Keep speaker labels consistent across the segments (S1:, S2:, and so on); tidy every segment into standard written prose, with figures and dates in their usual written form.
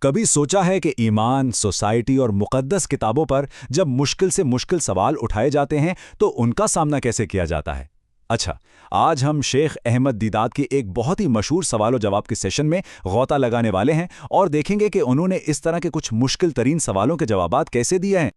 S1: کبھی سوچا ہے کہ ایمان، سوسائٹی اور مقدس کتابوں پر جب مشکل سے مشکل سوال اٹھائے جاتے ہیں تو ان کا سامنا کیسے کیا جاتا ہے؟ اچھا، آج ہم شیخ احمد دیدات کے ایک بہت ہی مشہور سوال و جواب کے سیشن میں غوطہ لگانے والے ہیں اور دیکھیں گے کہ انہوں نے اس طرح کے کچھ مشکل ترین سوالوں کے جوابات کیسے دیے ہیں۔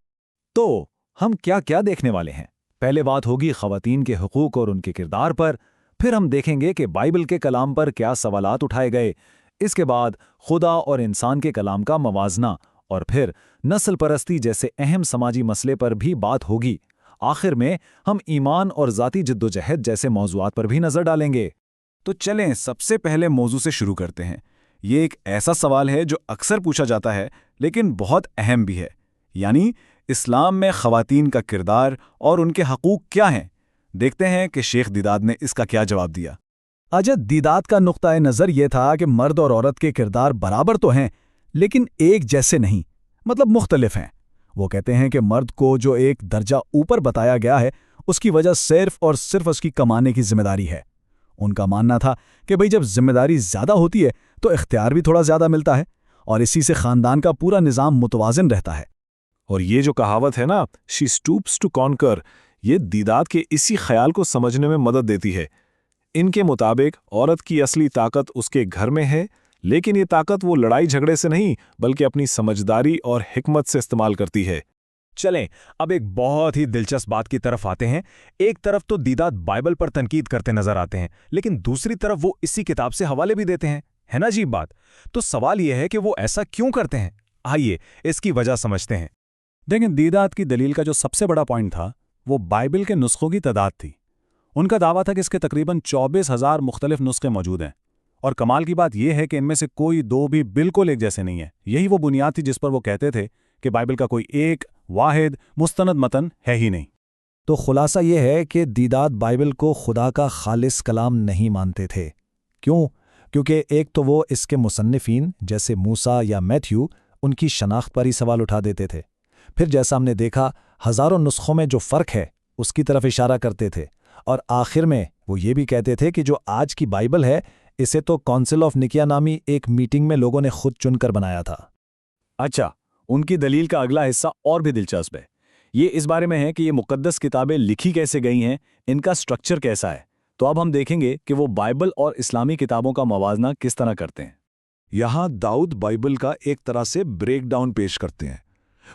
S2: تو ہم کیا کیا دیکھنے والے ہیں؟ پہلے بات ہوگی خواتین کے حقوق اور ان کے کردار پر، پھر ہم دیکھیں گے کہ بائبل کے کلام پر کیا سوالات اٹھائے گئے، اس کے بعد خدا اور انسان کے کلام کا موازنہ، اور پھر نسل پرستی جیسے اہم سماجی مسئلے پر بھی بات ہوگی۔ آخر میں ہم ایمان اور ذاتی جدوجہد جیسے موضوعات پر بھی نظر ڈالیں گے۔
S3: تو چلیں سب سے پہلے موضوع سے شروع کرتے ہیں۔ یہ ایک ایسا سوال ہے جو اکثر پوچھا جاتا ہے لیکن بہت اہم بھی ہے، یعنی اسلام میں خواتین کا کردار اور ان کے حقوق کیا ہیں؟ دیکھتے ہیں کہ شیخ دیدات نے اس کا کیا جواب دیا۔
S2: اجد دیدات کا نقطۂ نظر یہ تھا کہ مرد اور عورت کے کردار برابر تو ہیں لیکن ایک جیسے نہیں، مطلب مختلف ہیں۔ وہ کہتے ہیں کہ مرد کو جو ایک درجہ اوپر بتایا گیا ہے اس کی وجہ صرف اور صرف اس کی کمانے کی ذمہ داری ہے۔ ان کا ماننا تھا کہ بھئی جب ذمہ داری زیادہ ہوتی ہے تو اختیار بھی تھوڑا زیادہ ملتا ہے اور اسی سے خاندان کا پورا نظام متوازن رہتا ہے۔
S4: اور یہ جو کہاوت ہے نا، شی اسٹوپس ٹو کانکر، یہ دیدات کے اسی خیال کو سمجھنے میں مدد دیتی ہے۔ ان کے مطابق عورت کی اصلی طاقت اس کے گھر میں ہے، لیکن یہ طاقت وہ لڑائی جھگڑے سے نہیں بلکہ اپنی سمجھداری اور حکمت سے استعمال کرتی ہے۔
S2: چلیں اب ایک بہت ہی دلچسپ بات کی طرف آتے ہیں۔ ایک طرف تو دیدات بائبل پر تنقید کرتے نظر آتے ہیں لیکن دوسری طرف وہ اسی کتاب سے حوالے بھی دیتے ہیں، ہے نا عجیب بات؟ تو سوال یہ ہے کہ وہ ایسا کیوں کرتے ہیں؟ آئیے اس کی وجہ سمجھتے ہیں۔ دیکھیں، دیدات کی دلیل کا جو سب سے بڑا پوائنٹ تھا وہ بائبل کے نسخوں کی تعداد تھی۔ ان کا دعویٰ تھا کہ اس کے تقریباً 24,000 مختلف نسخے موجود ہیں، اور کمال کی بات یہ ہے کہ ان میں سے کوئی دو بھی بالکل ایک جیسے نہیں ہیں۔ یہی وہ بنیاد تھی جس پر وہ کہتے تھے کہ بائبل کا کوئی ایک واحد مستند متن ہے ہی نہیں۔ تو خلاصہ یہ ہے کہ دیدات بائبل کو خدا کا خالص کلام نہیں مانتے تھے۔ کیوں؟ کیونکہ ایک تو وہ اس کے مصنفین جیسے موسیٰ یا میتھیو ان کی شناخت پر ہی سوال اٹھا دیتے تھے، پھر جیسا ہم نے دیکھا ہزاروں نسخوں میں جو فرق ہے اس کی طرف اشارہ کرتے تھے، اور آخر میں وہ یہ بھی کہتے تھے کہ جو آج کی بائبل ہے اسے تو کونسل آف نکیا نامی ایک میٹنگ میں لوگوں نے خود چن کر بنایا تھا۔
S3: اچھا، ان کی دلیل کا اگلا حصہ اور بھی دلچسپ ہے۔ یہ اس بارے میں ہے کہ یہ مقدس کتابیں لکھی کیسے گئی ہیں، ان کا سٹرکچر کیسا ہے۔ تو اب ہم دیکھیں گے کہ وہ بائبل اور اسلامی کتابوں کا موازنہ کس طرح کرتے ہیں۔
S4: یہاں داؤد بائبل کا ایک طرح سے بریک ڈاؤن پیش کرتے ہیں۔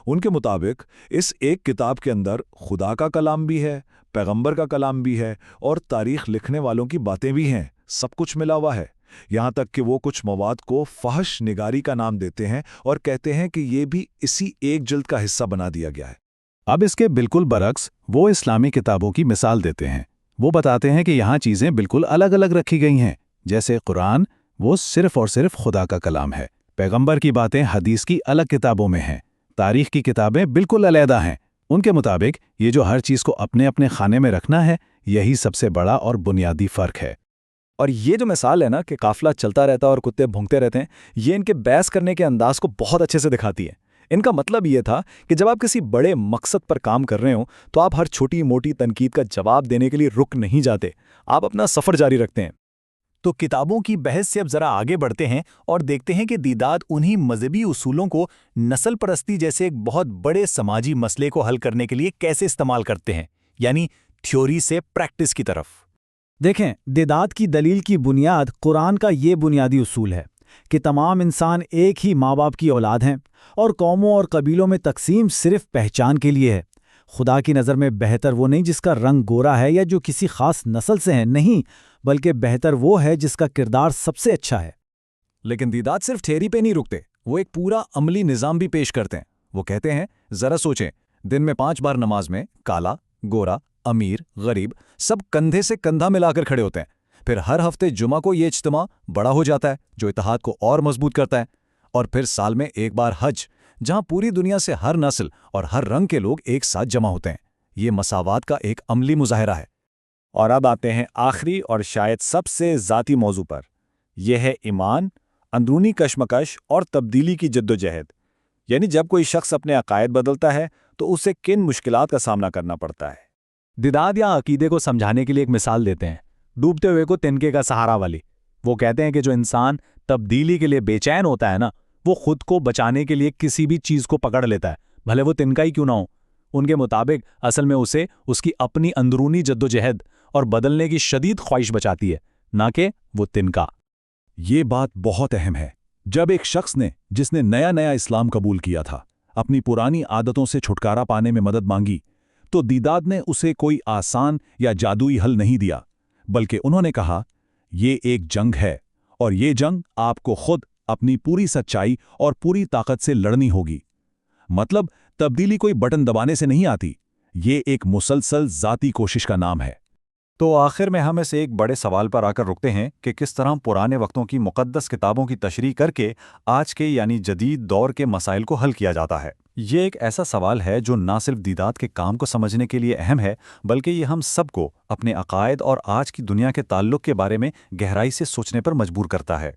S4: ان کے مطابق اس ایک کتاب کے اندر خدا کا کلام بھی ہے، پیغمبر کا کلام بھی ہے اور تاریخ لکھنے والوں کی باتیں بھی ہیں، سب کچھ ملا ہوا ہے۔ یہاں تک کہ وہ کچھ مواد کو فحش نگاری کا نام دیتے ہیں اور کہتے ہیں کہ یہ بھی اسی ایک جلد کا حصہ بنا دیا گیا ہے۔
S1: اب اس کے بالکل برعکس وہ اسلامی کتابوں کی مثال دیتے ہیں۔ وہ بتاتے ہیں کہ یہاں چیزیں بالکل الگ الگ رکھی گئی ہیں، جیسے قرآن وہ صرف اور صرف خدا کا کلام ہے، پیغمبر کی باتیں حدیث کی الگ کتابوں میں ہیں، تاریخ کی کتابیں بالکل علیحدہ ہیں۔ ان کے مطابق یہ جو ہر چیز کو اپنے اپنے خانے میں رکھنا ہے، یہی سب سے بڑا اور بنیادی فرق ہے۔
S2: اور یہ جو مثال ہے نا کہ قافلہ چلتا رہتا ہے اور کتے بھونکتے رہتے ہیں، یہ ان کے بحث کرنے کے انداز کو بہت اچھے سے دکھاتی ہے۔ ان کا مطلب یہ تھا کہ جب آپ کسی بڑے مقصد پر کام کر رہے ہوں تو آپ ہر چھوٹی موٹی تنقید کا جواب دینے کے لیے رک نہیں جاتے، آپ اپنا سفر جاری رکھتے ہیں۔ تو کتابوں کی بحث سے اب ذرا آگے بڑھتے ہیں اور دیکھتے ہیں کہ دیدات انہی مذہبی اصولوں کو نسل پرستی جیسے ایک بہت بڑے سماجی مسئلے کو حل کرنے کے لیے کیسے استعمال کرتے ہیں، یعنی تھیوری سے پریکٹس کی طرف۔ دیکھیں، دیدات کی دلیل کی بنیاد قرآن کا یہ بنیادی اصول ہے کہ تمام انسان ایک ہی ماں باپ کی اولاد ہیں اور قوموں اور قبیلوں میں تقسیم صرف پہچان کے لیے ہے۔ خدا کی نظر میں بہتر وہ نہیں جس کا رنگ گورا ہے یا جو کسی خاص نسل سے ہے، نہیں، بلکہ بہتر وہ ہے جس کا کردار سب سے اچھا ہے۔
S3: لیکن دیدات صرف تھیوری پہ نہیں رکتے، وہ ایک پورا عملی نظام بھی پیش کرتے ہیں۔ وہ کہتے ہیں ذرا سوچیں، دن میں 5 بار نماز میں کالا، گورا، امیر، غریب سب کندھے سے کندھا ملا کر کھڑے ہوتے ہیں۔ پھر ہر ہفتے جمعہ کو یہ اجتماع بڑا ہو جاتا ہے جو اتحاد کو اور مضبوط کرتا ہے، اور پھر سال میں ایک بار حج، جہاں پوری دنیا سے ہر نسل اور ہر رنگ کے لوگ ایک ساتھ جمع ہوتے ہیں۔ یہ مساوات کا ایک عملی مظاہرہ ہے۔ اور اب آتے ہیں آخری اور شاید سب سے ذاتی موضوع پر، یہ ہے ایمان، اندرونی کشمکش اور تبدیلی کی جدوجہد۔ یعنی جب کوئی شخص اپنے عقائد بدلتا ہے تو اسے کن مشکلات کا سامنا کرنا پڑتا ہے۔
S2: دیدات یا عقیدے کو سمجھانے کے لیے ایک مثال دیتے ہیں، ڈوبتے ہوئے کو تنکے کا سہارا والی۔ وہ کہتے ہیں کہ جو انسان تبدیلی کے لیے بے چین ہوتا ہے نا،
S3: وہ خود کو بچانے کے لیے کسی بھی چیز کو پکڑ لیتا ہے، بھلے وہ تنکا ہی کیوں نہ ہو۔ ان کے مطابق اصل میں اسے اس کی اپنی اندرونی جدوجہد اور بدلنے کی شدید خواہش بچاتی ہے، نہ کہ وہ تنکا۔
S1: یہ بات بہت اہم ہے۔ جب ایک شخص نے جس نے نیا اسلام قبول کیا تھا اپنی پرانی عادتوں سے چھٹکارا پانے میں مدد مانگی، تو دیدات نے اسے کوئی آسان یا جادوئی حل نہیں دیا، بلکہ انہوں نے کہا یہ ایک جنگ ہے، اور یہ جنگ آپ کو خود اپنی پوری سچائی اور پوری طاقت سے لڑنی ہوگی۔ مطلب تبدیلی کوئی بٹن دبانے سے نہیں آتی، یہ ایک مسلسل ذاتی کوشش کا نام ہے۔
S3: تو آخر میں ہم اس ایک بڑے سوال پر آ کر رکتے ہیں کہ کس طرح پرانے وقتوں کی مقدس کتابوں کی تشریح کر کے آج کے یعنی جدید دور کے مسائل کو حل کیا جاتا ہے۔ یہ ایک ایسا سوال ہے جو نہ صرف دیدات کے کام کو سمجھنے کے لیے اہم ہے، بلکہ یہ ہم سب کو اپنے عقائد اور آج کی دنیا کے تعلق کے بارے میں گہرائی سے سوچنے پر مجبور کرتا ہے۔